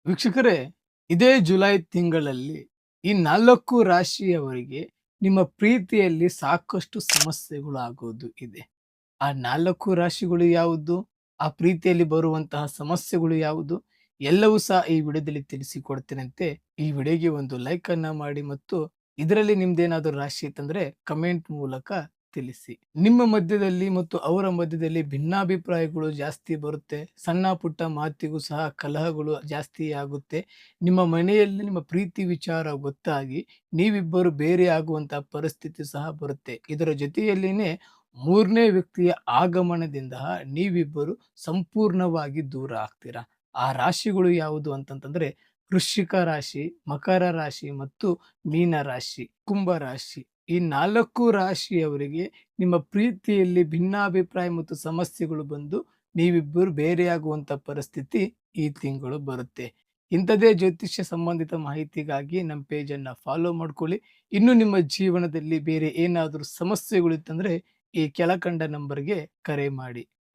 ವೀಕ್ಷಕರೇ, ಇದೇ ಜುಲೈ ತಿಂಗಳಲ್ಲಿ ಈ 4 ರಾಶಿಯವರಿಗೆ ನಿಮ್ಮ ಪ್ರೀತಿಯಲ್ಲಿ ಸಾಕಷ್ಟು ಸಮಸ್ಯೆಗಳು ಆಗೋದು ಇದೆ. ಆ 4 ರಾಶಿಗಳು ಯಾವುದು? ಆ ಪ್ರೀತಿಯಲ್ಲಿ ಬರುವಂತಹ ಸಮಸ್ಯೆಗಳು ಯಾವುದು? ಎಲ್ಲವೂ ಸಹ ಈ ವಿಡಿಯೋದಲ್ಲಿ ತಿಳಿಸಿಕೊಡ್ತೇನಂತೆ. ಈ ವಿಡಿಯೋಗೆ ಒಂದು ಲೈಕ್ ಅನ್ನ ಮಾಡಿ ಮತ್ತು ಇದರಲ್ಲಿ ನಿಮ್ದೇನಾದರೂ ರಾಶಿ ಇತ್ತಂದ್ರೆ ಕಮೆಂಟ್ ಮೂಲಕ ತಿಳಿಸಿ. ನಿಮ್ಮ ಮಧ್ಯದಲ್ಲಿ ಮತ್ತು ಅವರ ಮಧ್ಯದಲ್ಲಿ ಭಿನ್ನಾಭಿಪ್ರಾಯಗಳು ಜಾಸ್ತಿ ಬರುತ್ತೆ. ಸಣ್ಣ ಪುಟ್ಟ ಮಾತಿಗೂ ಸಹ ಕಲಹಗಳು ಜಾಸ್ತಿ ಆಗುತ್ತೆ. ನಿಮ್ಮ ಮನೆಯಲ್ಲಿ ನಿಮ್ಮ ಪ್ರೀತಿ ವಿಚಾರ ಗೊತ್ತಾಗಿ ನೀವಿಬ್ಬರು ಬೇರೆ ಆಗುವಂತಹ ಪರಿಸ್ಥಿತಿ ಸಹ ಬರುತ್ತೆ. ಇದರ ಜೊತೆಯಲ್ಲಿನೇ 3ನೇ ವ್ಯಕ್ತಿಯ ಆಗಮನದಿಂದ ನೀವಿಬ್ಬರು ಸಂಪೂರ್ಣವಾಗಿ ದೂರ ಆಗ್ತೀರಾ. ಆ ರಾಶಿಗಳು ಯಾವುದು ಅಂತಂತಂದ್ರೆ ವೃಶ್ಚಿಕ ರಾಶಿ, ಮಕರ ರಾಶಿ ಮತ್ತು ಮೀನ ರಾಶಿ, ಕುಂಭ ರಾಶಿ. ಈ 4 ರಾಶಿಯವರಿಗೆ ನಿಮ್ಮ ಪ್ರೀತಿಯಲ್ಲಿ ಭಿನ್ನಾಭಿಪ್ರಾಯ ಮತ್ತು ಸಮಸ್ಯೆಗಳು ಬಂದು ನೀವಿಬ್ಬರು ಬೇರೆಯಾಗುವಂತ ಪರಿಸ್ಥಿತಿ ಈ ತಿಂಗಳು ಬರುತ್ತೆ. ಇಂಥದೇ ಜ್ಯೋತಿಷ್ಯ ಸಂಬಂಧಿತ ಮಾಹಿತಿಗಾಗಿ ನಮ್ಮ ಪೇಜನ್ನು ಫಾಲೋ ಮಾಡ್ಕೊಳ್ಳಿ. ಇನ್ನು ನಿಮ್ಮ ಜೀವನದಲ್ಲಿ ಬೇರೆ ಏನಾದರೂ ಸಮಸ್ಯೆಗಳಿತ್ತಂದ್ರೆ ಈ ಕೆಳಕಂಡ ನಂಬರ್ಗೆ ಕರೆ ಮಾಡಿ.